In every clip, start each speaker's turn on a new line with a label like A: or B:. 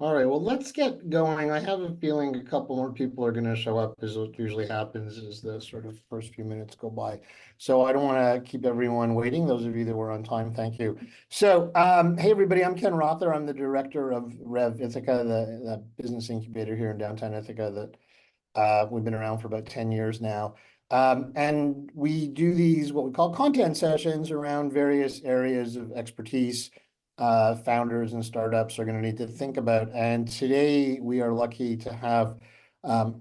A: All right, well, let's get going. I have a feeling a couple more people are going to show up, as what usually happens as the sort of first few minutes go by. So I don't want to keep everyone waiting. Those of you that were on time, thank you. So, hey, everybody, I'm Ken Rother. I'm the director of Rev Ithaca, the business incubator here in downtown Ithaca that we've been around for about 10 years now. And we do these, what we call content sessions around various areas of expertise founders and startups are going to need to think about. And today we are lucky to have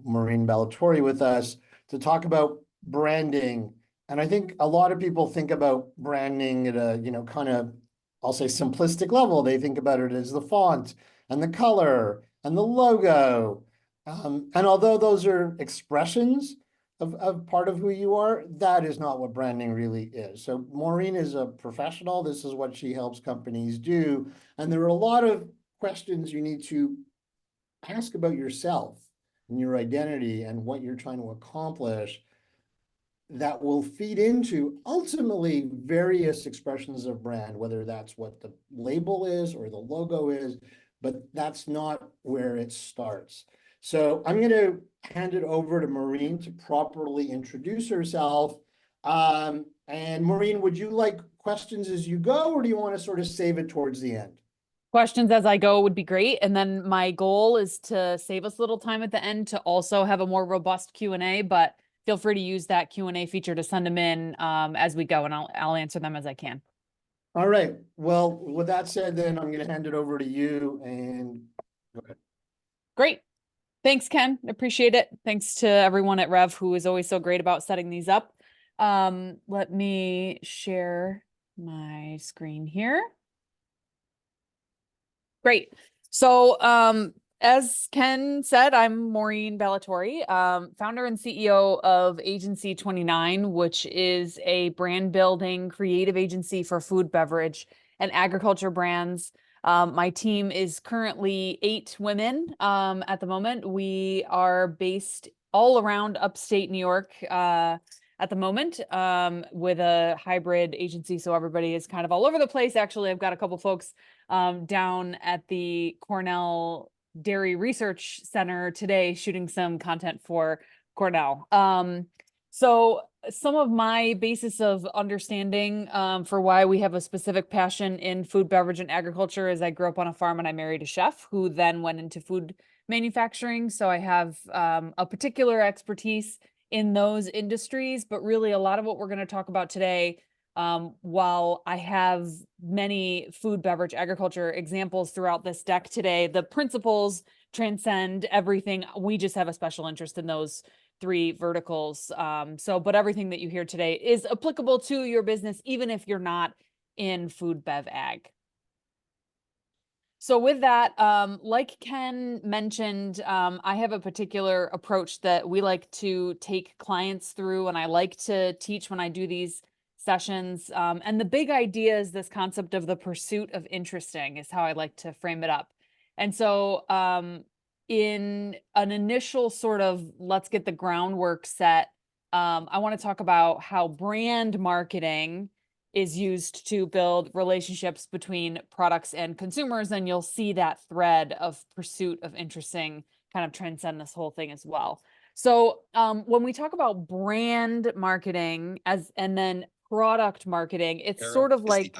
A: Maureen Ballatori with us to talk about branding. And I think a lot of people think about branding at a, kind of, I'll say simplistic level. They think about it as the font and the color and the logo. And although those are expressions of part of who you are, that is not what branding really is. So Maureen is a professional. This is what she helps companies do. And there are a lot of questions you need to ask about yourself and your identity and what you're trying to accomplish that will feed into ultimately various expressions of brand, whether that's what the label is or the logo is, but that's not where it starts. So I'm going to hand it over to Maureen to properly introduce herself. And Maureen, would you like questions as you go, or do you want to sort of save it towards the end?
B: Questions as I go would be great. And then my goal is to save us a little time at the end to also have a more robust Q&A, but feel free to use that Q&A feature to send them in as we go, and I'll answer them as I can.
A: All right. Well, with that said, then I'm going to hand it over to you and go ahead.
B: Great. Thanks, Ken. Appreciate it. Thanks to everyone at Rev who is always so great about setting these up. Let me share my screen here. Great. So, as Ken said, I'm Maureen Ballatori, founder and CEO of Agency 29, which is a brand building creative agency for food, beverage, and agriculture brands. My team is currently 8 women at the moment. We are based all around upstate New York at the moment with a hybrid agency. So everybody is kind of all over the place. Actually, I've got a couple folks down at the Cornell Dairy Research Center today shooting some content for Cornell. So some of my basis of understanding for why we have a specific passion in food, beverage, and agriculture is I grew up on a farm and I married a chef who then went into food manufacturing. So I have a particular expertise in those industries, but really a lot of what we're going to talk about today, while I have many food, beverage, agriculture examples throughout this deck today, the principles transcend everything. We just have a special interest in those 3 verticals. But everything that you hear today is applicable to your business, even if you're not in food, bev, ag. So with that, like Ken mentioned, I have a particular approach that we like to take clients through, and I like to teach when I do these sessions. And the big idea is this concept of the pursuit of interesting is how I like to frame it up. And so in an initial sort of let's get the groundwork set, I want to talk about how brand marketing is used to build relationships between products and consumers. And you'll see that thread of pursuit of interesting kind of transcend this whole thing as well. So when we talk about brand marketing and then product marketing, it's sort of like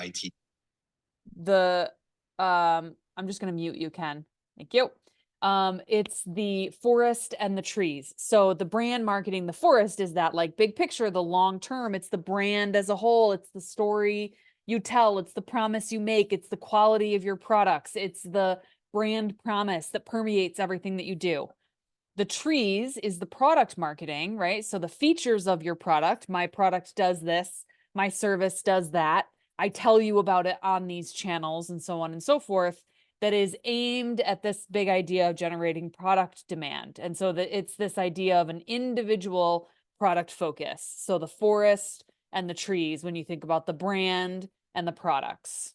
B: I'm just going to mute you, Ken. Thank you. It's the forest and the trees. So the brand marketing, the forest is that like big picture, the long term, it's the brand as a whole, it's the story you tell, it's the promise you make, it's the quality of your products, it's the brand promise that permeates everything that you do. The trees is the product marketing, right? So the features of your product, my product does this, my service does that. I tell you about it on these channels and so on and so forth, that is aimed at this big idea of generating product demand. And so that it's this idea of an individual product focus. So the forest and the trees, when you think about the brand and the products.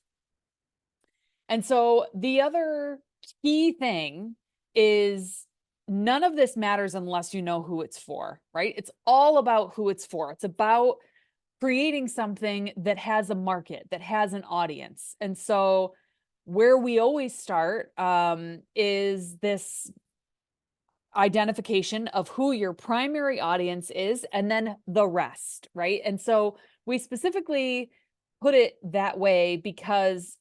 B: And so the other key thing is none of this matters unless you know who it's for, right? It's all about who it's for. It's about creating something that has a market, that has an audience. And so where we always start is this identification of who your primary audience is, and then the rest, right? And so we specifically put it that way because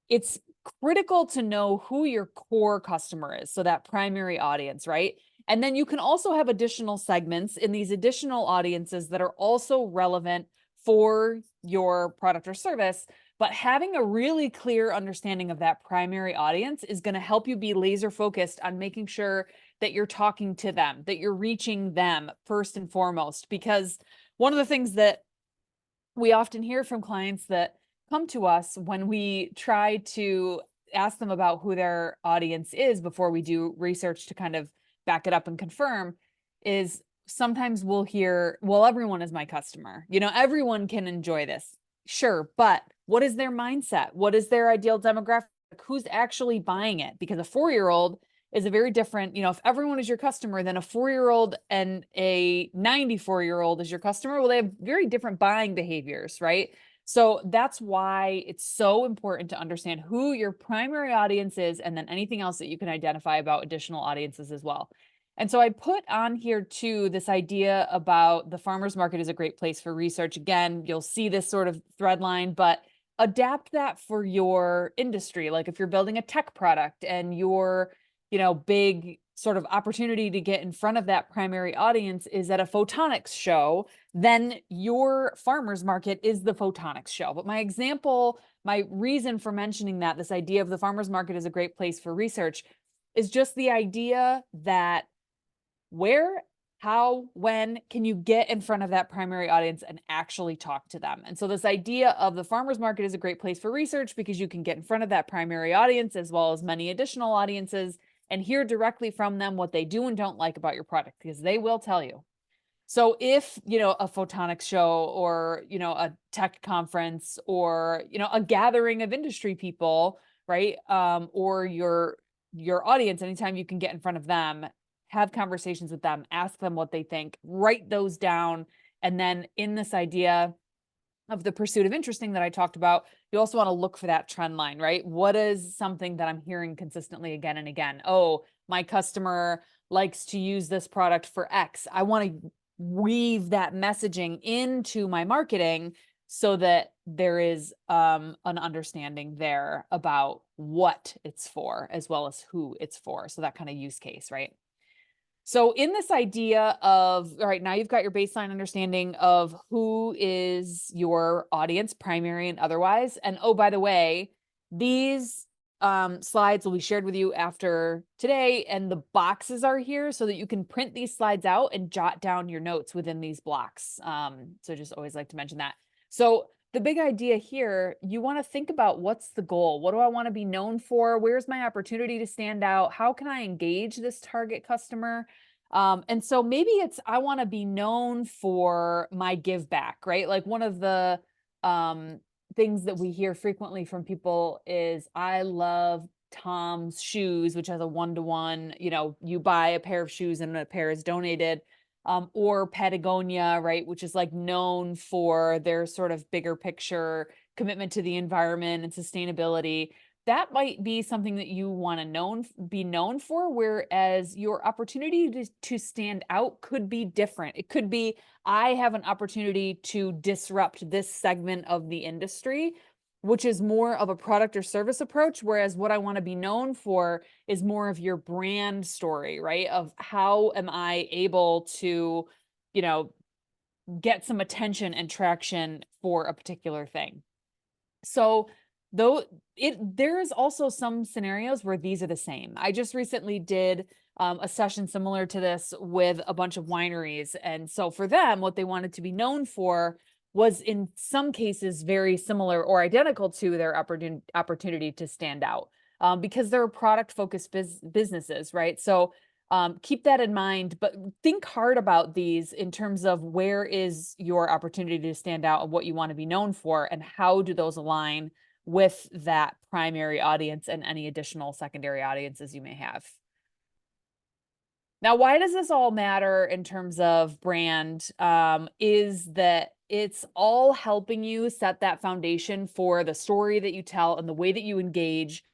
B: it's critical to know who your core customer is, so that primary audience, right? And then you can also have additional segments in these additional audiences that are also relevant for your product or service. But having a really clear understanding of that primary audience is going to help you be laser focused on making sure that you're talking to them, that you're reaching them first and foremost. Because one of the things that we often hear from clients that come to us when we try to ask them about who their audience is before we do research to kind of back it up and confirm is sometimes we'll hear, well, everyone is my customer. You know, everyone can enjoy this. Sure, but what is their mindset? What is their ideal demographic? Who's actually buying it? Because a 4-year-old is a very different, you know, if everyone is your customer, then a 4-year-old and a 94-year-old is your customer, well, they have very different buying behaviors, right? So that's why it's so important to understand who your primary audience is, and then anything else that you can identify about additional audiences as well. And so I put on here too this idea about the farmers market is a great place for research. Again, you'll see this sort of thread line, but adapt that for your industry. Like if you're building a tech product and your, you know, big sort of opportunity to get in front of that primary audience is at a photonics show, then your farmers market is the photonics show. But my example, my reason for mentioning that, this idea of the farmers market is a great place for research, is just the idea that where, how, when can you get in front of that primary audience and actually talk to them? And so this idea of the farmers market is a great place for research because you can get in front of that primary audience as well as many additional audiences and hear directly from them what they do and don't like about your product, because they will tell you. So if, you know, a photonics show or, you know, a tech conference or, you know, a gathering of industry people, right? Or your audience, anytime you can get in front of them, have conversations with them, ask them what they think, write those down. And then in this idea of the pursuit of interesting that I talked about, you also want to look for that trend line, right? What is something that I'm hearing consistently again and again? Oh, my customer likes to use this product for X. I want to weave that messaging into my marketing so that there is an understanding there about what it's for as well as who it's for. So that kind of use case, right? So in this idea of, all right, now you've got your baseline understanding of who is your audience, primary and otherwise. And oh, by the way, these slides will be shared with you after today, and the boxes are here so that you can print these slides out and jot down your notes within these blocks. So just always like to mention that. So the big idea here, you want to think about what's the goal? What do I want to be known for? Where's my opportunity to stand out? How can I engage this target customer? And so maybe it's, I want to be known for my give back, right? Like one of the things that we hear frequently from people is, I love Tom's shoes, which has a 1-to-1, you know, you buy a pair of shoes and a pair is donated. Or Patagonia, right, which is like known for their sort of bigger picture commitment to the environment and sustainability. That might be something that you want to be known for, whereas your opportunity to stand out could be different. It could be, I have an opportunity to disrupt this segment of the industry, which is more of a product or service approach, whereas what I want to be known for is more of your brand story, right? Of how am I able to, you know, get some attention and traction for a particular thing. So though there is also some scenarios where these are the same. I just recently did a session similar to this with a bunch of wineries. And so for them, what they wanted to be known for was in some cases very similar or identical to their opportunity to stand out, because they're product focused businesses, right? So keep that in mind, but think hard about these in terms of where is your opportunity to stand out and what you want to be known for, and how do those align with that primary audience and any additional secondary audiences you may have. Now, why does this all matter in terms of brand? Is that it's all helping you set that foundation for the story that you tell and the way that you engage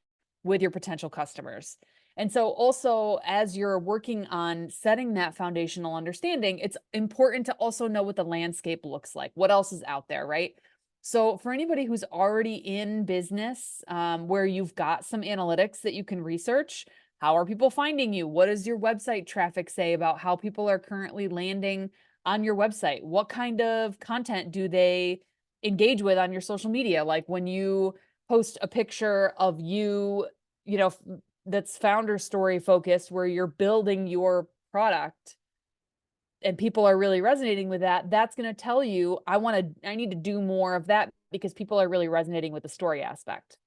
B: with your potential customers. And so also, as you're working on setting that foundational understanding, it's important to also know what the landscape looks like. What else is out there, right? So for anybody who's already in business, where you've got some analytics that you can research, how are people finding you? What does your website traffic say about how people are currently landing on your website? What kind of content do they engage with on your social media? Like when you post a picture of you, that's founder story focused, where you're building your product and people are really resonating with that, that's going to tell you, I need to do more of that because people are really resonating with the story aspect.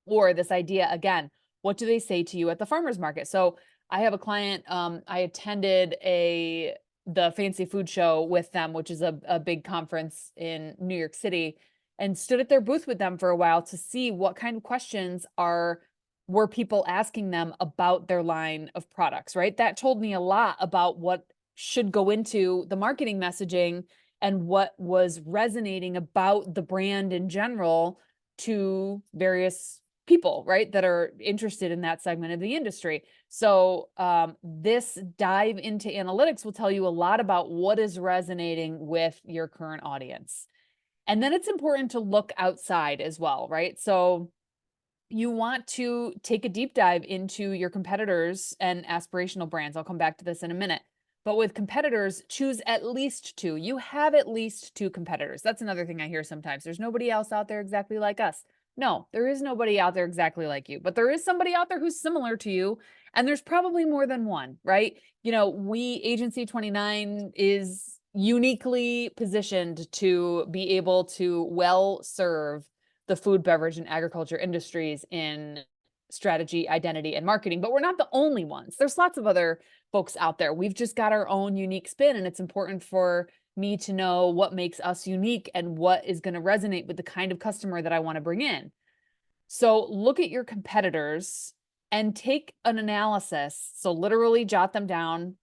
B: Or this idea, again, what do they say to you at the farmer's market? So I have a client, I attended the Fancy Food Show with them, which is a big conference in New York City, and stood at their booth with them for a while to see what kind of questions were people asking them about their line of products, right? That told me a lot about what should go into the marketing messaging and what was resonating about the brand in general to various people, right, that are interested in that segment of the industry. So this dive into analytics will tell you a lot about what is resonating with your current audience. And then it's important to look outside as well, right? So you want to take a deep dive into your competitors and aspirational brands. I'll come back to this in a minute. But with competitors, choose at least two. You have at least two competitors. That's another thing I hear sometimes. There's nobody else out there exactly like us. No, there is nobody out there exactly like you, but there is somebody out there who's similar to you. And there's probably more than one, right? Agency 29 is uniquely positioned to be able to well serve the food, beverage, and agriculture industries in strategy, identity, and marketing. But we're not the only ones. There's lots of other folks out there. We've just got our own unique spin, and it's important for me to know what makes us unique and what is going to resonate with the kind of customer that I want to bring in. So look at your competitors and take an analysis. So literally jot them down.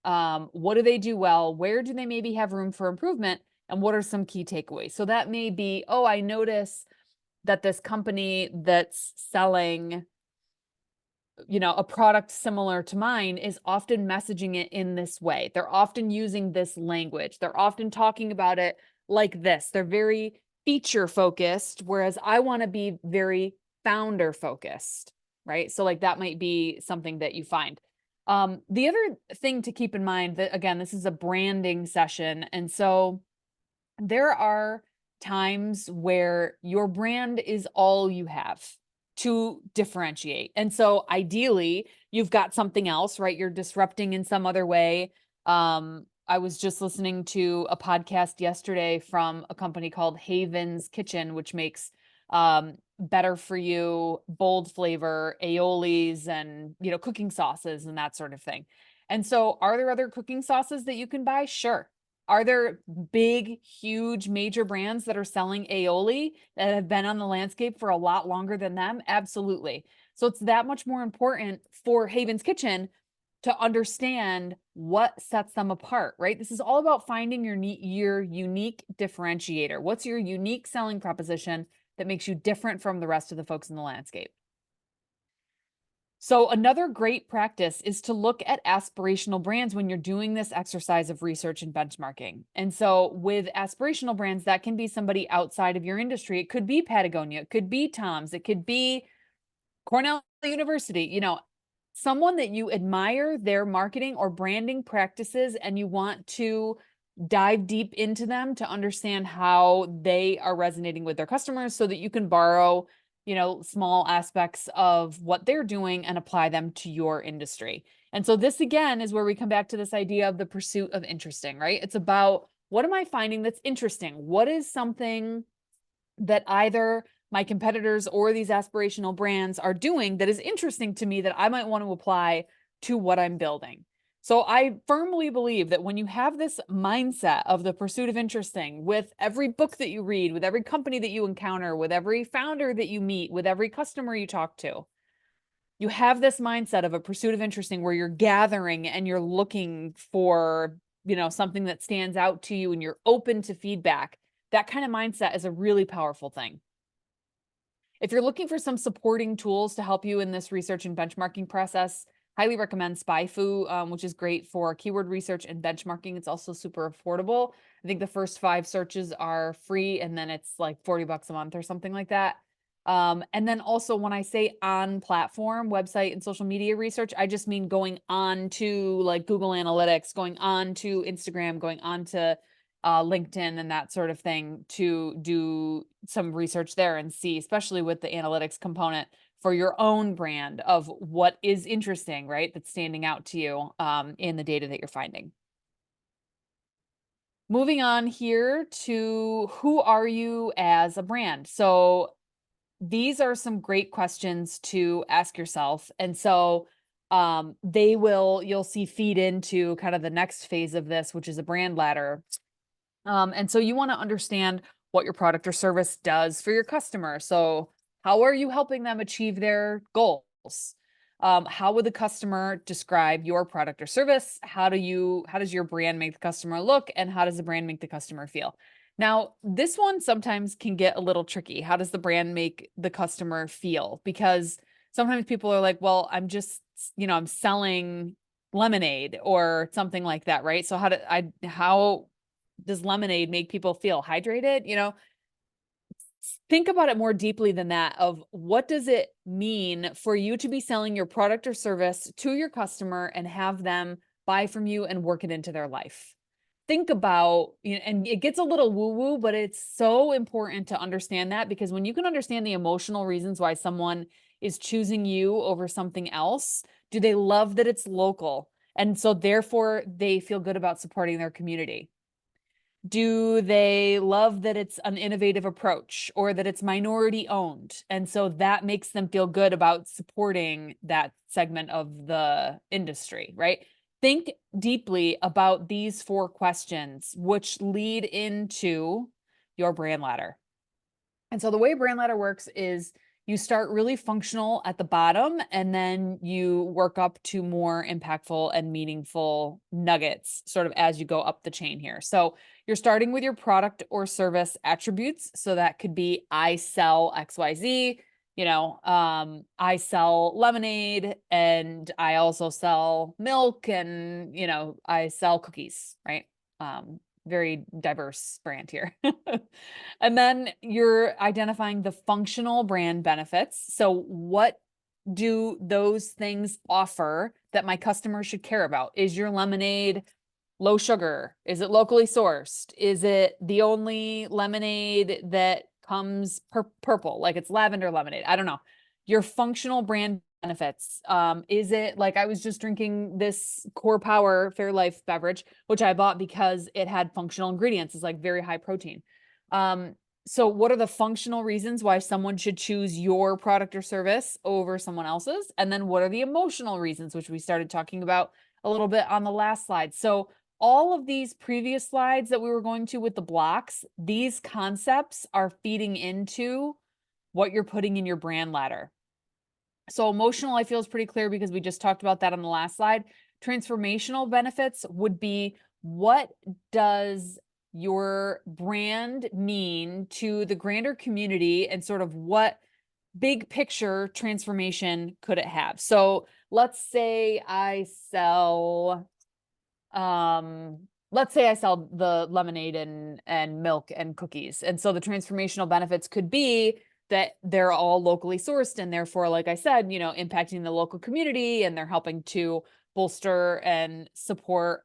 B: What do they do well? Where do they maybe have room for improvement? And what are some key takeaways? So that may be, oh, I notice that this company that's selling, a product similar to mine is often messaging it in this way. They're often using this language. They're often talking about it like this. They're very feature focused, whereas I want to be very founder focused, right? So like that might be something that you find. The other thing to keep in mind that, again, this is a branding session. And so there are times where your brand is all you have to differentiate. And so ideally, you've got something else, right? You're disrupting in some other way. I was just listening to a podcast yesterday from a company called Haven's Kitchen, which makes better for you, bold flavor, aiolis, and cooking sauces and that sort of thing. And so are there other cooking sauces that you can buy? Sure. Are there big, huge, major brands that are selling aioli that have been on the landscape for a lot longer than them? Absolutely. So it's that much more important for Haven's Kitchen to understand what sets them apart, right? This is all about finding your unique differentiator. What's your unique selling proposition that makes you different from the rest of the folks in the landscape? So another great practice is to look at aspirational brands when you're doing this exercise of research and benchmarking. And so with aspirational brands, that can be somebody outside of your industry. It could be Patagonia, it could be Tom's, it could be Cornell University, someone that you admire their marketing or branding practices and you want to dive deep into them to understand how they are resonating with their customers so that you can borrow small aspects of what they're doing and apply them to your industry. And so this again is where we come back to this idea of the pursuit of interesting, right? It's about, what am I finding that's interesting? What is something that either my competitors or these aspirational brands are doing that is interesting to me that I might want to apply to what I'm building? So I firmly believe that when you have this mindset of the pursuit of interesting with every book that you read, with every company that you encounter, with every founder that you meet, with every customer you talk to, you have this mindset of a pursuit of interesting where you're gathering and you're looking for, something that stands out to you and you're open to feedback. That kind of mindset is a really powerful thing. If you're looking for some supporting tools to help you in this research and benchmarking process, highly recommend SpyFu, which is great for keyword research and benchmarking. It's also super affordable. I think the first 5 searches are free, and then it's like $40 a month or something like that. And then also when I say on platform, website and social media research, I just mean going on to like Google Analytics, going on to Instagram, going on to LinkedIn and that sort of thing to do some research there and see, especially with the analytics component for your own brand of what is interesting, right? That's standing out to you in the data that you're finding. Moving on here to who are you as a brand? So these are some great questions to ask yourself. And so you'll see feed into kind of the next phase of this, which is a brand ladder. And so you want to understand what your product or service does for your customer. So how are you helping them achieve their goals? How would the customer describe your product or service? How does your brand make the customer look? And how does the brand make the customer feel? Now, this one sometimes can get a little tricky. How does the brand make the customer feel? Because sometimes people are like, well, I'm just, I'm selling lemonade or something like that, right? So how does lemonade make people feel hydrated? Think about it more deeply than that of what does it mean for you to be selling your product or service to your customer and have them buy from you and work it into their life. Think about, and it gets a little woo-woo, but it's so important to understand that, because when you can understand the emotional reasons why someone is choosing you over something else, do they love that it's local? And so therefore they feel good about supporting their community. Do they love that it's an innovative approach or that it's minority owned? And so that makes them feel good about supporting that segment of the industry, right? Think deeply about these 4 questions, which lead into your brand ladder. And so the way brand ladder works is you start really functional at the bottom, and then you work up to more impactful and meaningful nuggets sort of as you go up the chain here. So you're starting with your product or service attributes. So that could be I sell XYZ, I sell lemonade, and I also sell milk, and I sell cookies, right? Very diverse brand here. And then you're identifying the functional brand benefits. So what do those things offer that my customers should care about? Is your lemonade low sugar? Is it locally sourced? Is it the only lemonade that comes purple, like it's lavender lemonade? I don't know. Your functional brand benefits. Is it like I was just drinking this Core Power Fairlife beverage, which I bought because it had functional ingredients. It's like very high protein. So what are the functional reasons why someone should choose your product or service over someone else's? And then what are the emotional reasons, which we started talking about a little bit on the last slide. So all of these previous slides that we were going to with the blocks, these concepts are feeding into what you're putting in your brand ladder. So emotional, I feel, is pretty clear because we just talked about that on the last slide. Transformational benefits would be, what does your brand mean to the grander community, and sort of what big picture transformation could it have? So let's say I sell the lemonade and milk and cookies. And so the transformational benefits could be that they're all locally sourced, and therefore, like I said, impacting the local community, and they're helping to bolster and support,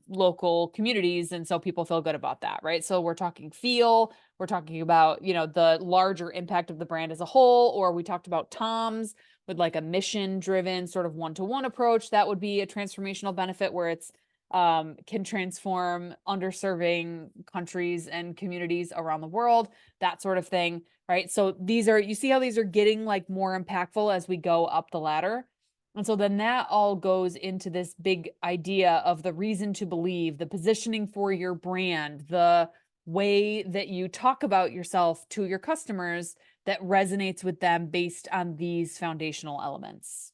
B: local communities. And so people feel good about that, right? So we're talking we're talking about, the larger impact of the brand as a whole, or we talked about Tom's with like a mission driven sort of one-to-one approach. That would be a transformational benefit where it's can transform underserving countries and communities around the world, that sort of thing, right? So you see how these are getting like more impactful as we go up the ladder. And so then that all goes into this big idea of the reason to believe, the positioning for your brand, the way that you talk about yourself to your customers that resonates with them based on these foundational elements.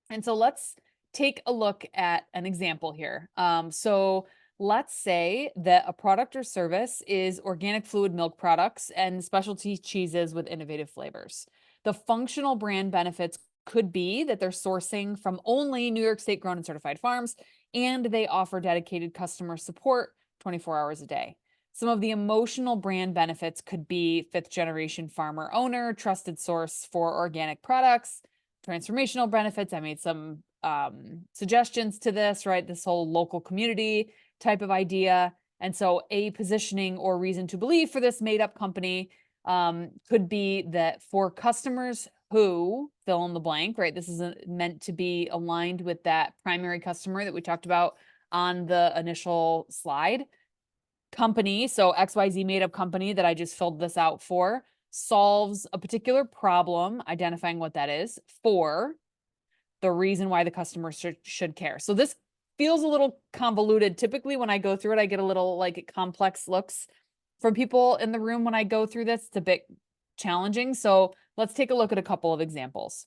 B: And so let's take a look at an example here. So let's say that a product or service is organic fluid milk products and specialty cheeses with innovative flavors. The functional brand benefits could be that they're sourcing from only New York State grown and certified farms, and they offer dedicated customer support 24 hours a day. Some of the emotional brand benefits could be fifth generation farmer owner, trusted source for organic products, transformational benefits. I made some suggestions to this, right? This whole local community type of idea. And so a positioning or reason to believe for this made up company could be that for customers who fill in the blank, right? This is meant to be aligned with that primary customer that we talked about on the initial slide. Company, so XYZ made up company that I just filled this out for, solves a particular problem, identifying what that is, for the reason why the customer should care. So this feels a little convoluted. Typically when I go through it, I get a little like complex looks from people in the room when I go through this. It's a bit challenging. So let's take a look at a couple of examples.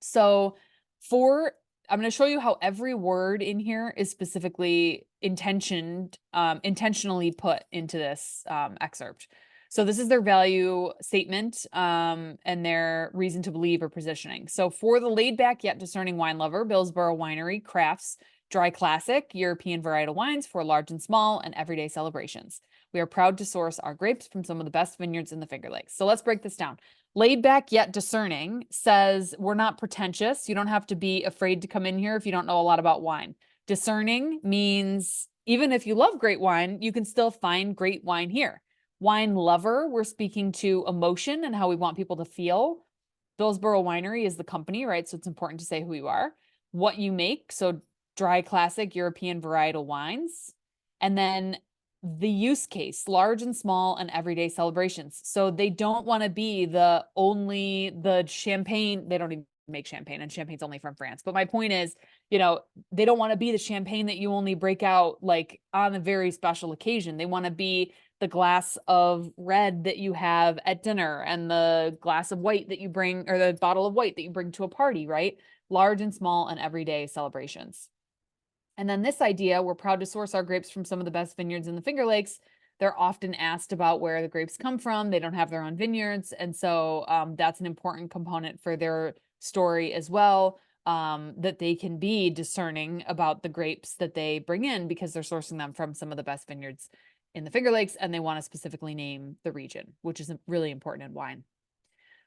B: So I'm going to show you how every word in here is specifically intentionally put into this excerpt. So this is their value statement and their reason to believe or positioning. So for the laid back yet discerning wine lover, Billsboro Winery crafts dry classic European varietal wines for large and small and everyday celebrations. We are proud to source our grapes from some of the best vineyards in the Finger Lakes. So let's break this down. Laid back yet discerning says we're not pretentious. You don't have to be afraid to come in here if you don't know a lot about wine. Discerning means even if you love great wine, you can still find great wine here. Wine lover, we're speaking to emotion and how we want people to feel. Billsboro Winery is the company, right? So it's important to say who you are. What you make, so dry classic European varietal wines. And then the use case, large and small and everyday celebrations. So they don't want to be the champagne. They don't even make champagne, and champagne's only from France. But my point is, they don't want to be the champagne that you only break out like on a very special occasion. They want to be the glass of red that you have at dinner and the glass of white that you bring, or the bottle of white that you bring to a party, right? Large and small and everyday celebrations. And then this idea, we're proud to source our grapes from some of the best vineyards in the Finger Lakes. They're often asked about where the grapes come from. They don't have their own vineyards. And so that's an important component for their story as well, that they can be discerning about the grapes that they bring in because they're sourcing them from some of the best vineyards in the Finger Lakes, and they want to specifically name the region, which is really important in wine.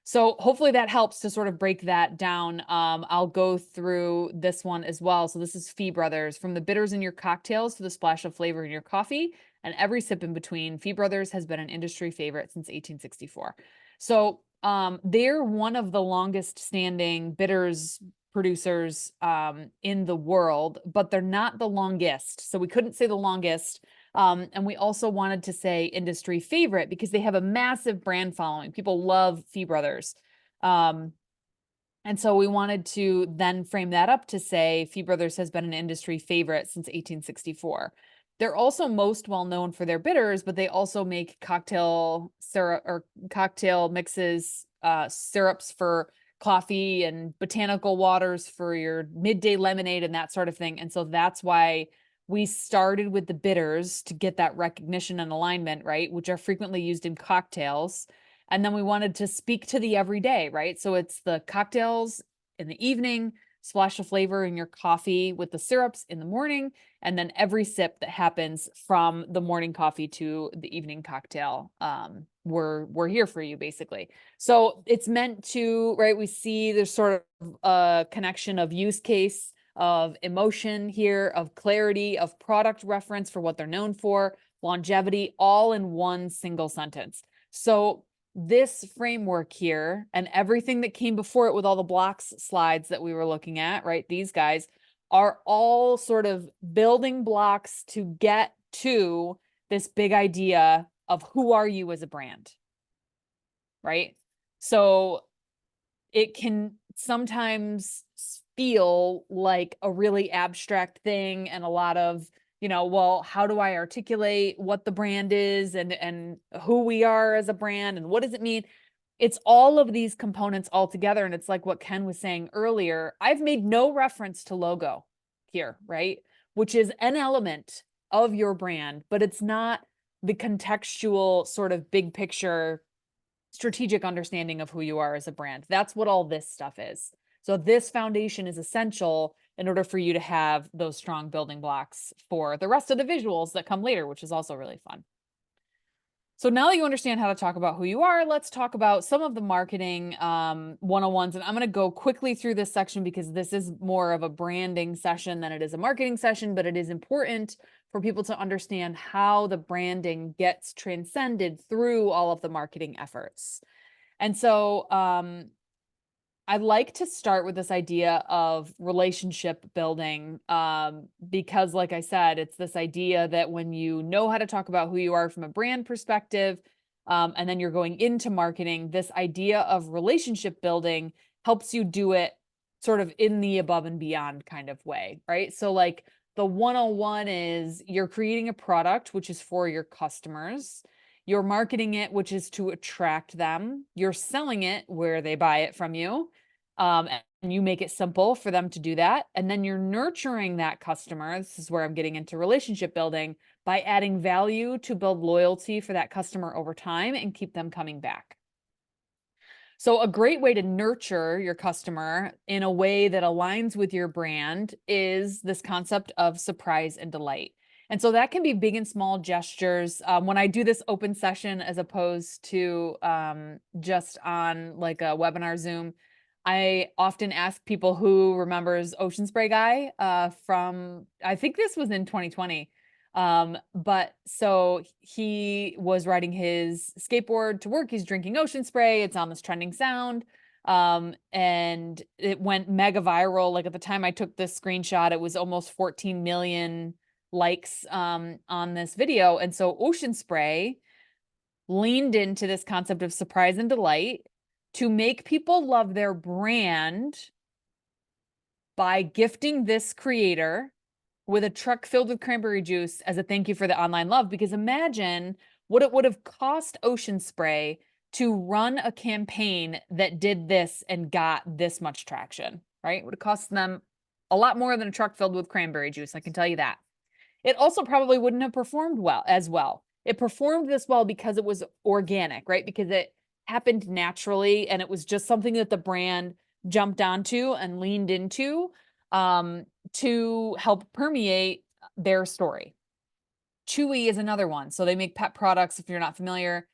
B: So hopefully that helps to sort of break that down. I'll go through this one as well. So this is Fee Brothers. From the bitters in your cocktails to the splash of flavor in your coffee and every sip in between, Fee Brothers has been an industry favorite since 1864. So they're one of the longest standing bitters producers in the world, but they're not the longest. So we couldn't say the longest. And we also wanted to say industry favorite because they have a massive brand following. People love Fee Brothers. And so we wanted to then frame that up to say Fee Brothers has been an industry favorite since 1864. They're also most well known for their bitters, but they also make cocktail syrup or cocktail mixes, syrups for coffee and botanical waters for your midday lemonade and that sort of thing. And so that's why we started with the bitters to get that recognition and alignment, right? Which are frequently used in cocktails. And then we wanted to speak to the everyday, right? So it's the cocktails in the evening, splash of flavor in your coffee with the syrups in the morning, and then every sip that happens from the morning coffee to the evening cocktail. We're here for you, basically. So it's meant to, right? We see there's sort of a connection of use case, of emotion here, of clarity, of product reference for what they're known for, longevity, all in one single sentence. So this framework here and everything that came before it with all the blocks slides that we were looking at, right? These guys are all sort of building blocks to get to this big idea of who are you as a brand, right? So it can sometimes feel like a really abstract thing and a lot of, well, how do I articulate what the brand is and who we are as a brand and what does it mean? It's all of these components all together. And it's like what Ken was saying earlier. I've made no reference to logo here, right? Which is an element of your brand, but it's not the contextual sort of big picture strategic understanding of who you are as a brand. That's what all this stuff is. So this foundation is essential in order for you to have those strong building blocks for the rest of the visuals that come later, which is also really fun. So now that you understand how to talk about who you are, let's talk about some of the marketing 101s. And I'm going to go quickly through this section because this is more of a branding session than it is a marketing session, but it is important for people to understand how the branding gets transcended through all of the marketing efforts. And so I'd like to start with this idea of relationship building, because like I said, it's this idea that when you know how to talk about who you are from a brand perspective, and then you're going into marketing, this idea of relationship building helps you do it sort of in the above and beyond kind of way, right? So like the 101 is you're creating a product, which is for your customers. You're marketing it, which is to attract them. You're selling it where they buy it from you. And you make it simple for them to do that. And then you're nurturing that customer. This is where I'm getting into relationship building by adding value to build loyalty for that customer over time and keep them coming back. So a great way to nurture your customer in a way that aligns with your brand is this concept of surprise and delight. And so that can be big and small gestures. When I do this open session, as opposed to just on like a webinar Zoom, I often ask people who remembers Ocean Spray Guy from, I think this was in 2020. But so he was riding his skateboard to work. He's drinking ocean spray. It's on this trending sound. And it went mega viral. Like at the time I took this screenshot, it was almost 14 million likes on this video. And so Ocean Spray leaned into this concept of surprise and delight to make people love their brand by gifting this creator with a truck filled with cranberry juice as a thank you for the online love. Because imagine what it would have cost Ocean Spray to run a campaign that did this and got this much traction, right? It would have cost them a lot more than a truck filled with cranberry juice, I can tell you that. It also probably wouldn't have performed well as well. It performed this well because it was organic, right? Because it happened naturally and it was just something that the brand jumped onto and leaned into to help permeate their story. Chewy is another one. So they make pet products, if you're not familiar.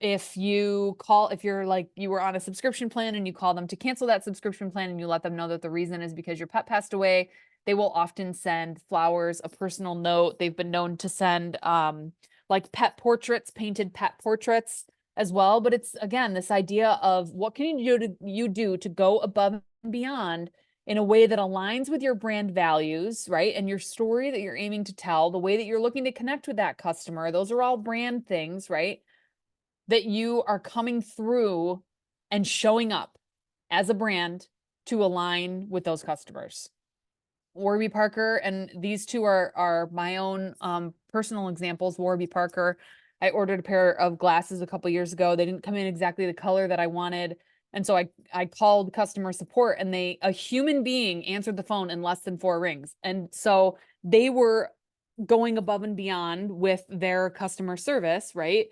B: If you're like, you were on a subscription plan and you call them to cancel that subscription plan and you let them know that the reason is because your pet passed away, they will often send flowers, a personal note. They've been known to send like pet portraits, painted pet portraits as well. But it's, again, this idea of what can you do to go above and beyond in a way that aligns with your brand values, right? And your story that you're aiming to tell, the way that you're looking to connect with that customer. Those are all brand things, right? That you are coming through and showing up as a brand to align with those customers. Warby Parker, and these two are my own personal examples. Warby Parker, I ordered a pair of glasses a couple years ago. They didn't come in exactly the color that I wanted. And so I called customer support and a human being answered the phone in less than 4 rings. And so they were going above and beyond with their customer service, right?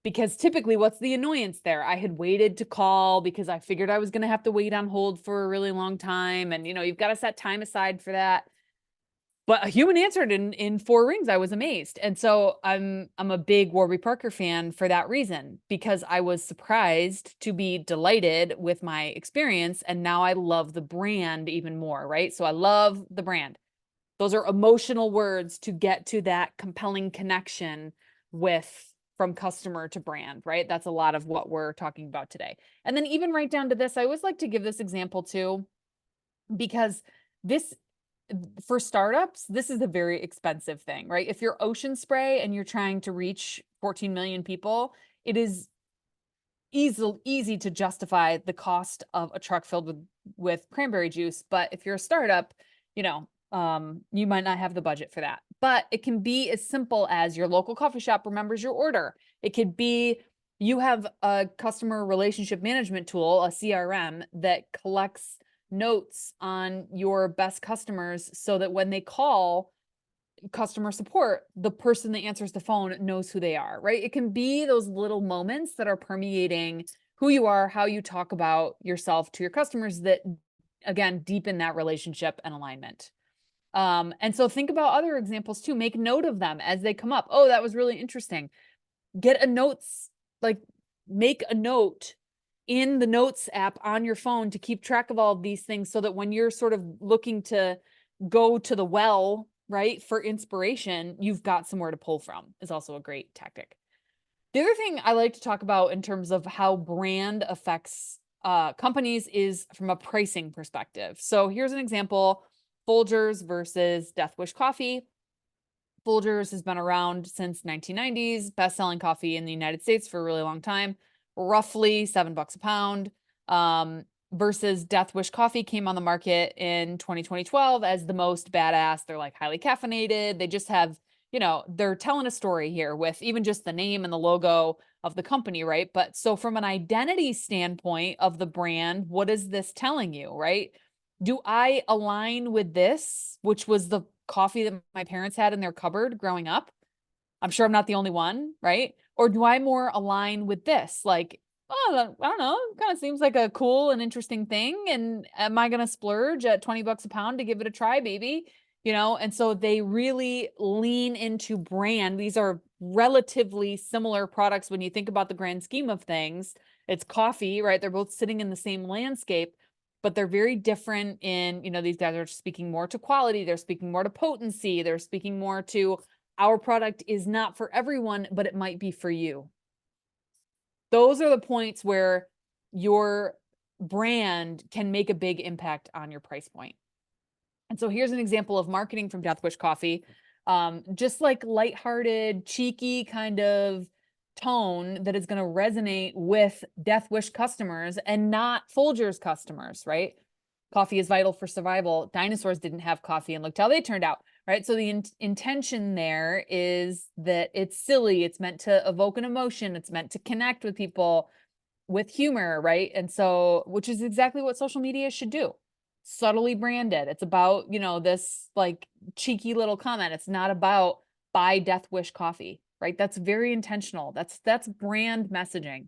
B: Because typically what's the annoyance there? I had waited to call because I figured I was going to have to wait on hold for a really long time. And, you've got to set time aside for that. But a human answered in 4 rings. I was amazed. And so I'm a big Warby Parker fan for that reason, because I was surprised to be delighted with my experience. And now I love the brand even more, right? So I love the brand. Those are emotional words to get to that compelling connection from customer to brand, right? That's a lot of what we're talking about today. And then even right down to this, I always like to give this example too, because for startups, this is a very expensive thing, right? If you're Ocean Spray and you're trying to reach 14 million people, it is easy to justify the cost of a truck filled with cranberry juice. But if you're a startup, you might not have the budget for that. But it can be as simple as your local coffee shop remembers your order. It could be you have a customer relationship management tool, a CRM, that collects notes on your best customers so that when they call, customer support, the person that answers the phone knows who they are, right? It can be those little moments that are permeating who you are, how you talk about yourself to your customers that, again, deepen that relationship and alignment. And so think about other examples too. Make note of them as they come up. Oh, that was really interesting. Get a notes, like make a note in the notes app on your phone to keep track of all of these things so that when you're sort of looking to go to the well, right, for inspiration, you've got somewhere to pull from is also a great tactic. The other thing I like to talk about in terms of how brand affects companies is from a pricing perspective. So here's an example, Folgers versus Death Wish Coffee. Folgers has been around since 1990s, best-selling coffee in the United States for a really long time, roughly $7 a pound. Versus Death Wish Coffee came on the market in 2012 as the most badass. They're like highly caffeinated. They just have, you know, they're telling a story here with even just the name and the logo of the company, right? But so from an identity standpoint of the brand, what is this telling you, right? Do I align with this, which was the coffee that my parents had in their cupboard growing up? I'm sure I'm not the only one, right? Or do I more align with this? Like, oh, I don't know, it kind of seems like a cool and interesting thing. And am I going to splurge at $20 a pound to give it a try, baby? You know, and so they really lean into brand. These are relatively similar products when you think about the grand scheme of things. It's coffee, right? They're both sitting in the same landscape, but they're very different in, you know, these guys are speaking more to quality. They're speaking more to potency. They're speaking more to our product is not for everyone, but it might be for you. Those are the points where your brand can make a big impact on your price point. And so here's an example of marketing from Death Wish Coffee. Just like lighthearted, cheeky kind of tone that is going to resonate with Death Wish customers and not Folgers customers, right? Coffee is vital for survival. Dinosaurs didn't have coffee and looked how they turned out, right? So the intention there is that it's silly. It's meant to evoke an emotion. It's meant to connect with people with humor, right? And so, which is exactly what social media should do. Subtly branded. It's about, you know, this like cheeky little comment. It's not about buy Death Wish coffee, right? That's very intentional. That's brand messaging.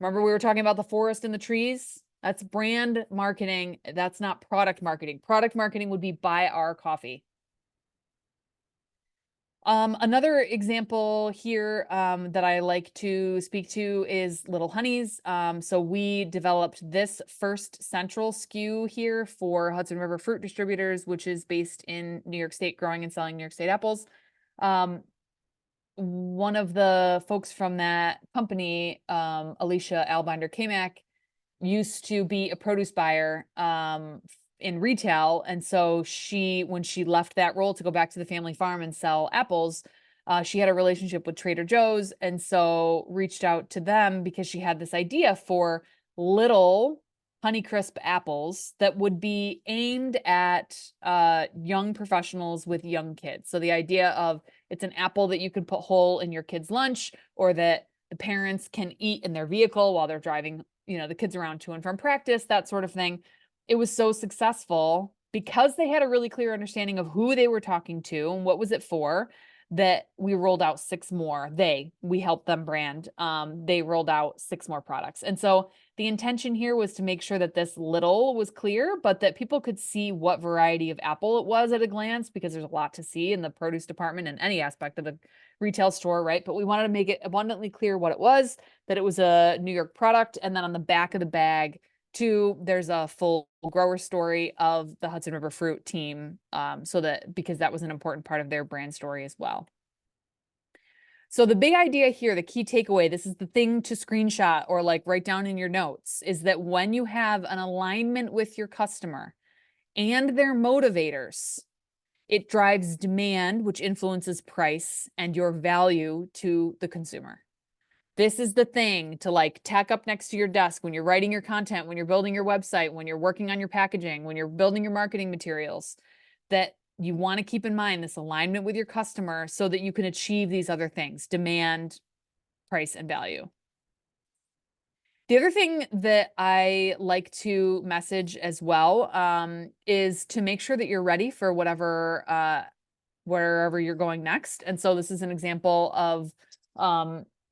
B: Remember we were talking about the forest and the trees? That's brand marketing. That's not product marketing. Product marketing would be buy our coffee. Another example here that I like to speak to is Little Honeys. So we developed this First Central SKU here for Hudson River Fruit Distributors, which is based in New York State, growing and selling New York State apples. One of the folks from that company, Alicia Albinder-Kamak, used to be a produce buyer in retail. And so when she left that role to go back to the family farm and sell apples, she had a relationship with Trader Joe's. And so reached out to them because she had this idea for little Honeycrisp apples that would be aimed at young professionals with young kids. So the idea of it's an apple that you could put whole in your kid's lunch, or that the parents can eat in their vehicle while they're driving, you know, the kids around to and from practice, that sort of thing. It was so successful because they had a really clear understanding of who they were talking to and what was it for, that we rolled out 6 more. We helped them brand. They rolled out 6 more products. And so the intention here was to make sure that this little was clear, but that people could see what variety of apple it was at a glance, because there's a lot to see in the produce department in any aspect of a retail store, right? But we wanted to make it abundantly clear what it was, that it was a New York product. And then on the back of the bag too, there's a full grower story of the Hudson River Fruit team, because that was an important part of their brand story as well. So the big idea here, the key takeaway, this is the thing to screenshot or like write down in your notes, is that when you have an alignment with your customer and their motivators, it drives demand, which influences price and your value to the consumer. This is the thing to like tack up next to your desk when you're writing your content, when you're building your website, when you're working on your packaging, when you're building your marketing materials, that you want to keep in mind this alignment with your customer so that you can achieve these other things: demand, price, and value. The other thing that I like to message as well is to make sure that you're ready for whatever wherever you're going next. And so this is an example of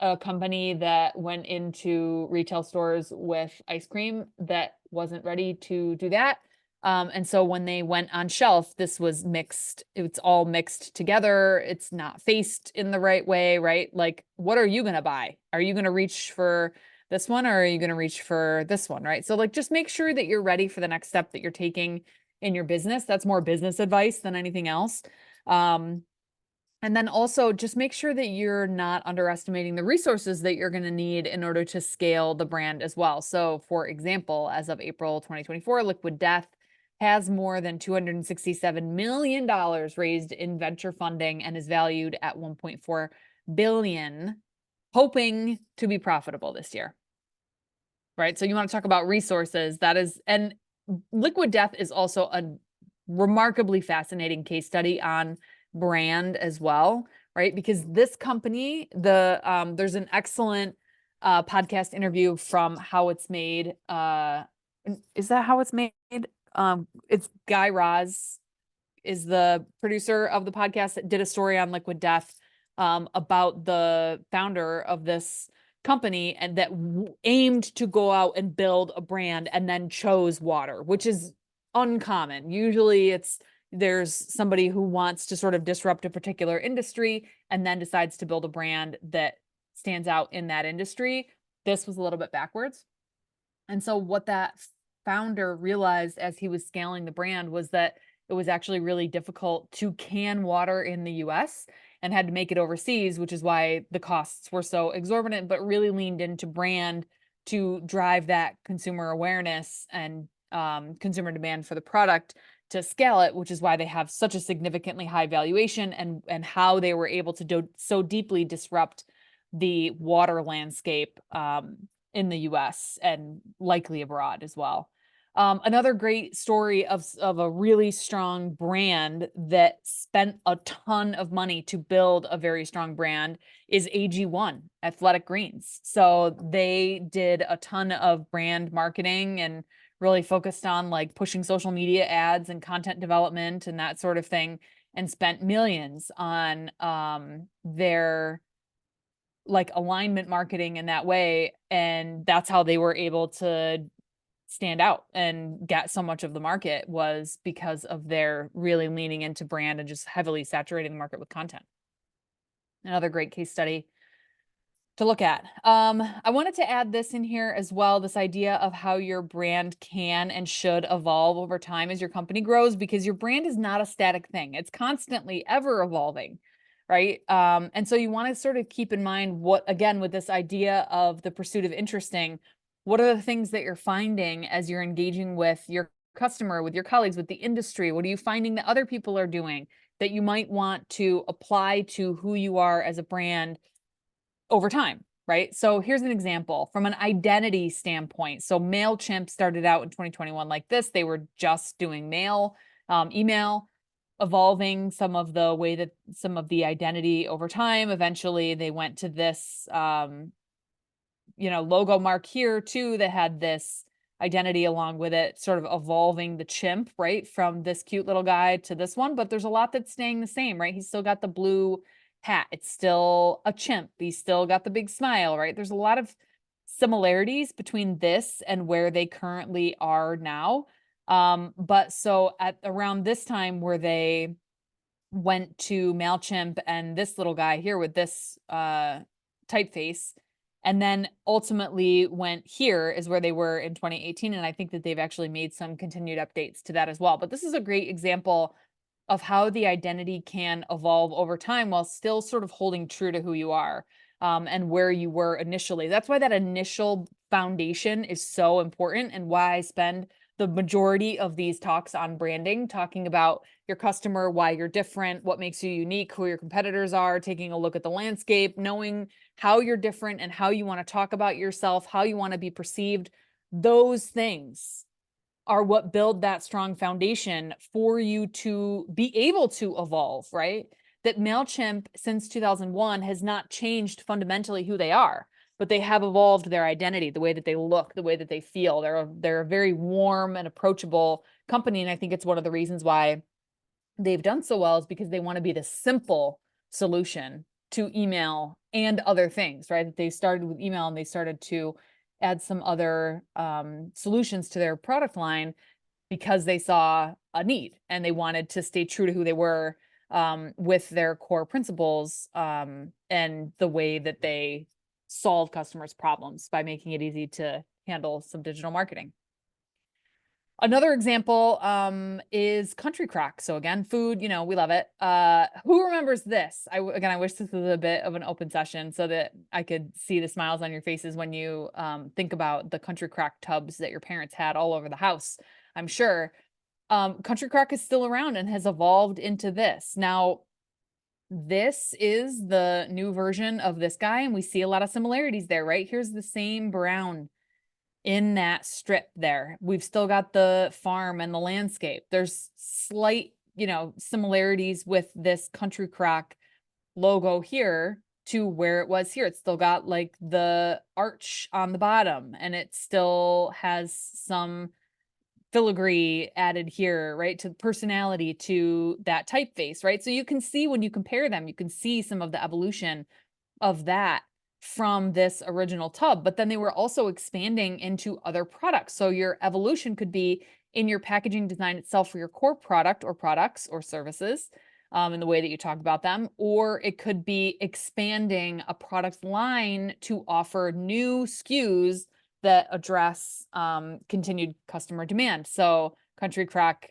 B: a company that went into retail stores with ice cream that wasn't ready to do that. And so when they went on shelf, this was mixed. It's all mixed together. It's not faced in the right way, right? Like, what are you going to buy? Are you going to reach for this one, or are you going to reach for this one, right? So like, just make sure that you're ready for the next step that you're taking in your business. That's more business advice than anything else. And then also just make sure that you're not underestimating the resources that you're going to need in order to scale the brand as well. So for example, as of April 2024, Liquid Death has more than $267 million raised in venture funding and is valued at 1.4 billion, hoping to be profitable this year. Right? So you want to talk about resources. That is, and Liquid Death is also a remarkably fascinating case study on brand as well, right? Because this company, there's an excellent podcast interview from How It's Made. Is that How It's Made? It's Guy Raz is the producer of the podcast that did a story on Liquid Death about the founder of this company and that aimed to go out and build a brand and then chose water, which is uncommon. Usually there's somebody who wants to sort of disrupt a particular industry and then decides to build a brand that stands out in that industry. This was a little bit backwards. And so what that founder realized as he was scaling the brand was that it was actually really difficult to can water in the US and had to make it overseas, which is why the costs were so exorbitant, but really leaned into brand to drive that consumer awareness and consumer demand for the product to scale it, which is why they have such a significantly high valuation and how they were able to so deeply disrupt the water landscape in the US and likely abroad as well. Another great story of a really strong brand that spent a ton of money to build a very strong brand is AG1, Athletic Greens. So they did a ton of brand marketing and really focused on like pushing social media ads and content development and that sort of thing, and spent millions on their like alignment marketing in that way. And that's how they were able to stand out and get so much of the market, was because of their really leaning into brand and just heavily saturating the market with content. Another great case study to look at. I wanted to add this in here as well, this idea of how your brand can and should evolve over time as your company grows, because your brand is not a static thing. It's constantly ever evolving, right? And so you want to sort of keep in mind what, again, with this idea of the pursuit of interesting, what are the things that you're finding as you're engaging with your customer, with your colleagues, with the industry? What are you finding that other people are doing that you might want to apply to who you are as a brand over time, right? So here's an example from an identity standpoint. So MailChimp started out in 2021 like this. They were just doing mail, email, evolving some of the way that some of the identity over time. Eventually they went to this, logo mark here too, that had this identity along with it, sort of evolving the chimp, right? From this cute little guy to this one, but there's a lot that's staying the same, right? He's still got the blue hat. It's still a chimp. He's still got the big smile, right? There's a lot of similarities between this and where they currently are now. But so at around this time where they went to MailChimp and this little guy here with this typeface, and then ultimately went here is where they were in 2018. And I think that they've actually made some continued updates to that as well. But this is a great example of how the identity can evolve over time while still sort of holding true to who you are and where you were initially. That's why that initial foundation is so important, and why I spend the majority of these talks on branding, talking about your customer, why you're different, what makes you unique, who your competitors are, taking a look at the landscape, knowing how you're different and how you want to talk about yourself, how you want to be perceived. Those things are what build that strong foundation for you to be able to evolve, right? That MailChimp since 2001 has not changed fundamentally who they are, but they have evolved their identity, the way that they look, the way that they feel. They're a very warm and approachable company. And I think it's one of the reasons why they've done so well is because they want to be the simple solution to email and other things, right? They started with email and they started to add some other solutions to their product line because they saw a need and they wanted to stay true to who they were with their core principles and the way that they solve customers' problems by making it easy to handle some digital marketing. Another example is Country Crock. So again, food, we love it. Who remembers this? Again, I wish this was a bit of an open session so that I could see the smiles on your faces when you think about the Country Crock tubs that your parents had all over the house. I'm sure Country Crock is still around and has evolved into this. Now, this is the new version of this guy, and we see a lot of similarities there, right? Here's the same brown in that strip there. We've still got the farm and the landscape. There's slight, similarities with this Country Crock logo here to where it was here. It's still got like the arch on the bottom, and it still has some filigree added here, right? To personality, to that typeface, right? So you can see when you compare them, you can see some of the evolution of that from this original tub, but then they were also expanding into other products. So your evolution could be in your packaging design itself for your core product or products or services in the way that you talk about them, or it could be expanding a product line to offer new SKUs that address continued customer demand. So Country Crock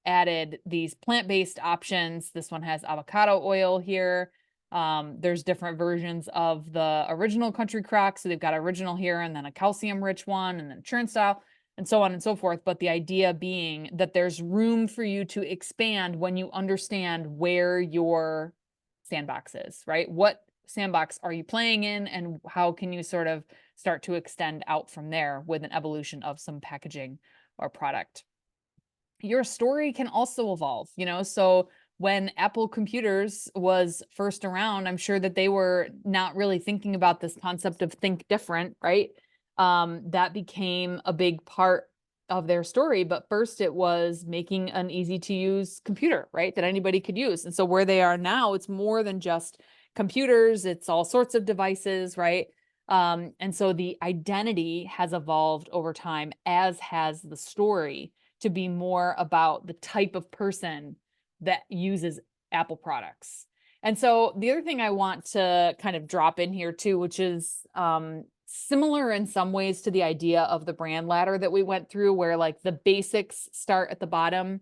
B: added these plant-based options. This one has avocado oil here. There's different versions of the original Country Crock. So they've got original here and then a calcium-rich one and then churn style and so on and so forth. But the idea being that there's room for you to expand when you understand where your sandbox is, right? What sandbox are you playing in and how can you sort of start to extend out from there with an evolution of some packaging or product. Your story can also evolve, so when Apple Computers was first around, I'm sure that they were not really thinking about this concept of think different, right? That became a big part of their story, but first it was making an easy to use computer, right? That anybody could use. And so where they are now, it's more than just computers, it's all sorts of devices, right? And so the identity has evolved over time, as has the story, to be more about the type of person that uses Apple products. And so the other thing I want to kind of drop in here too, which is similar in some ways to the idea of the brand ladder that we went through, where like the basics start at the bottom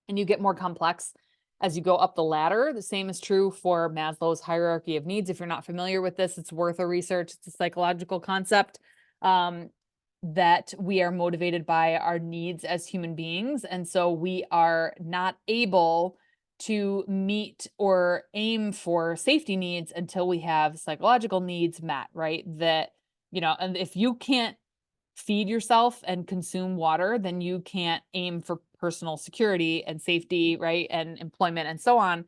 B: and you get more complex as you go up the ladder. The same is true for Maslow's hierarchy of needs. If you're not familiar with this, it's worth a research. It's a psychological concept that we are motivated by our needs as human beings. And so we are not able to meet or aim for safety needs until we have psychological needs met, right? That, and if you can't feed yourself and consume water, then you can't aim for personal security and safety, right? And employment and so on.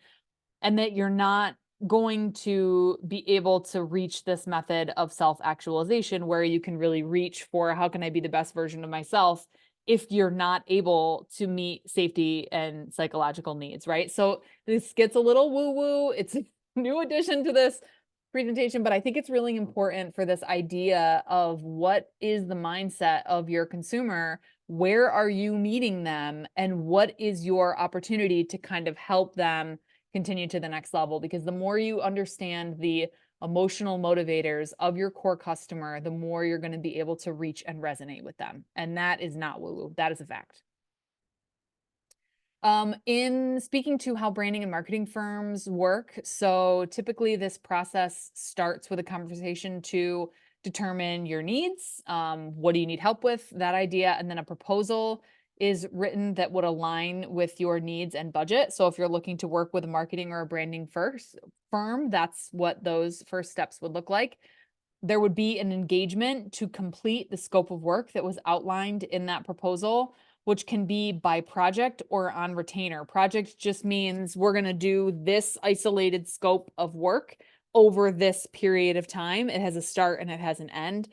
B: And that you're not going to be able to reach this method of self-actualization where you can really reach for how can I be the best version of myself if you're not able to meet safety and psychological needs, right? So this gets a little woo-woo. It's a new addition to this presentation, but I think it's really important for this idea of what is the mindset of your consumer, where are you meeting them, and what is your opportunity to kind of help them continue to the next level. Because the more you understand the emotional motivators of your core customer, the more you're going to be able to reach and resonate with them. And that is not woo-woo. That is a fact. In speaking to how branding and marketing firms work, so typically this process starts with a conversation to determine your needs. What do you need help with? That idea, and then a proposal is written that would align with your needs and budget. So if you're looking to work with a marketing or a branding firm, that's what those first steps would look like. There would be an engagement to complete the scope of work that was outlined in that proposal, which can be by project or on retainer. Project just means we're going to do this isolated scope of work over this period of time. It has a start and it has an end.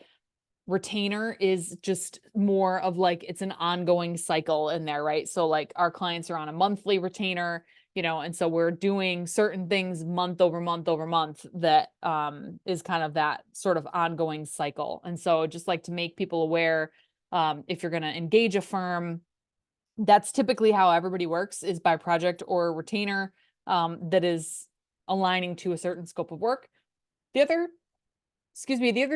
B: Retainer is just more of like, it's an ongoing cycle in there, right? So like our clients are on a monthly retainer, you know, and so we're doing certain things month over month over month that is kind of that sort of ongoing cycle. And so just like to make people aware, if you're going to engage a firm, that's typically how everybody works, is by project or retainer that is aligning to a certain scope of work. The other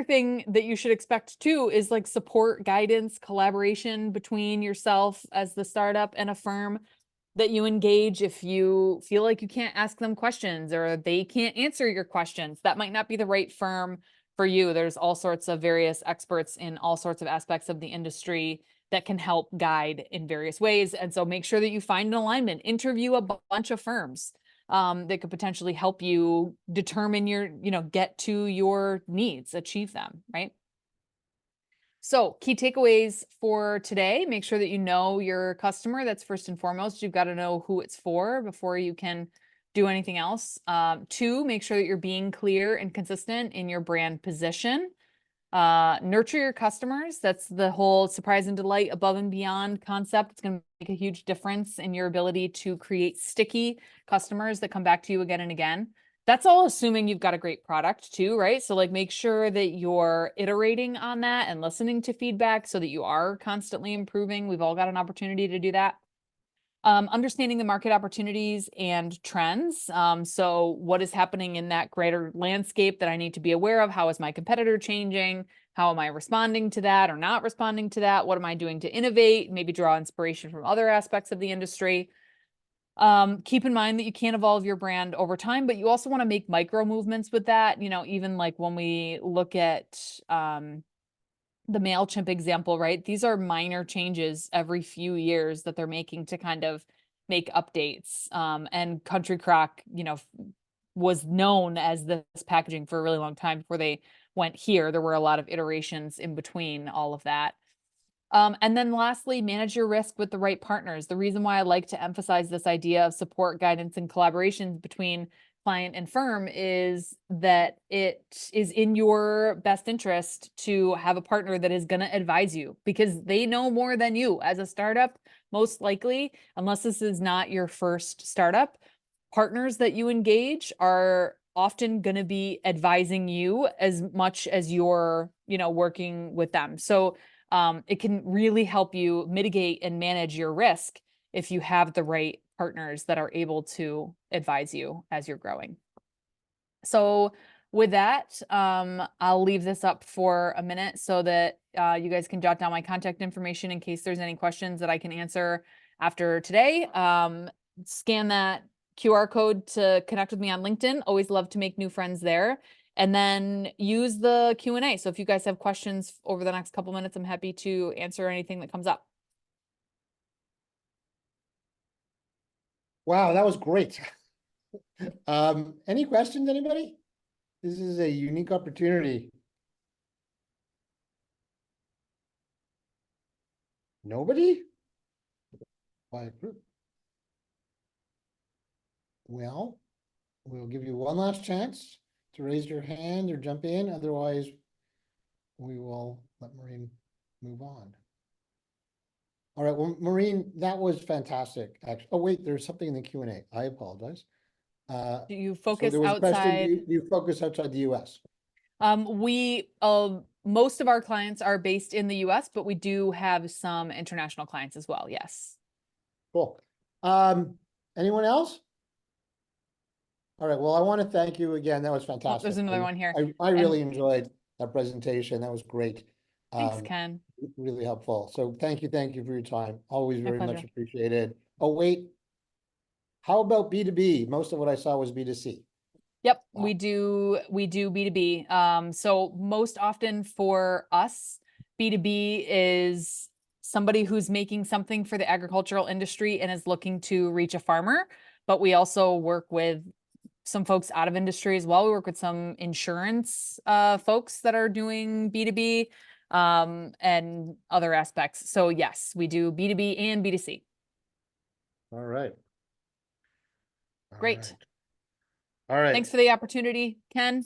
B: thing that you should expect too is like support, guidance, collaboration between yourself as the startup and a firm that you engage. If you feel like you can't ask them questions or they can't answer your questions, that might not be the right firm for you. There's all sorts of various experts in all sorts of aspects of the industry that can help guide in various ways. And so make sure that you find an alignment, interview a bunch of firms that could potentially help you determine your, get to your needs, achieve them, right? So key takeaways for today: make sure that you know your customer. That's first and foremost. You've got to know who it's for before you can do anything else. 2, make sure that you're being clear and consistent in your brand position. Nurture your customers. That's the whole surprise and delight, above and beyond concept. It's going to make a huge difference in your ability to create sticky customers that come back to you again and again. That's all assuming you've got a great product too, right? So like make sure that you're iterating on that and listening to feedback so that you are constantly improving. We've all got an opportunity to do that. Understanding the market opportunities and trends. So what is happening in that greater landscape that I need to be aware of? How is my competitor changing? How am I responding to that or not responding to that? What am I doing to innovate? Maybe draw inspiration from other aspects of the industry. Keep in mind that you can't evolve your brand over time, but you also want to make micro movements with that. Even like when we look at the MailChimp example, right? These are minor changes every few years that they're making to kind of make updates. And Country Crock, was known as this packaging for a really long time before they went here. There were a lot of iterations in between all of that. And then lastly, manage your risk with the right partners. The reason why I like to emphasize this idea of support, guidance, and collaboration between client and firm is that it is in your best interest to have a partner that is going to advise you, because they know more than you as a startup, most likely, unless this is not your first startup. Partners that you engage are often going to be advising you as much as you're, working with them. So it can really help you mitigate and manage your risk if you have the right partners that are able to advise you as you're growing. So with that, I'll leave this up for a minute so that you guys can jot down my contact information in case there's any questions that I can answer after today. Scan that QR code to connect with me on LinkedIn. Always love to make new friends there. And then use the Q&A. So if you guys have questions over the next couple minutes, I'm happy to answer anything that comes up.
A: Wow, that was great. Any questions, anybody? This is a unique opportunity. Nobody? Quiet group. Well, we'll give you one last chance to raise your hand or jump in. Otherwise, we will let Maureen move on. All right, well, Maureen, that was fantastic. Actually, oh wait, there's something in the Q&A. I apologize.
B: Do you
A: So
B: focus
A: there was a question,
B: outside?
A: you focus outside the US.
B: Most of our clients are based in the US, but we do have some international clients as well. Yes.
A: Cool. Anyone else? All right, well, I want to thank you again. That was
B: Oh,
A: fantastic.
B: there's another one here.
A: I really enjoyed that presentation. That was great.
B: Thanks, Ken.
A: Really helpful. So thank you for your time. Always
B: My
A: very much
B: pleasure.
A: appreciated. Oh, wait. How about B2B? Most of what I saw was B2C.
B: Yep,
A: Wow.
B: we do B2B. So most often for us, B2B is somebody who's making something for the agricultural industry and is looking to reach a farmer. But we also work with some folks out of industry as well. We work with some insurance folks that are doing B2B and other aspects. So yes, we do B2B and B2C.
A: All right.
B: Great.
A: All right.
B: Thanks for the opportunity, Ken.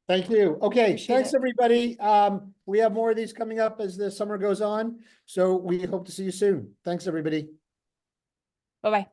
A: Thank you. Okay,
B: Appreciate
A: thanks,
B: it.
A: everybody. We have more of these coming up as the summer goes on, so we hope to see you soon. Thanks, everybody.
B: Bye-bye.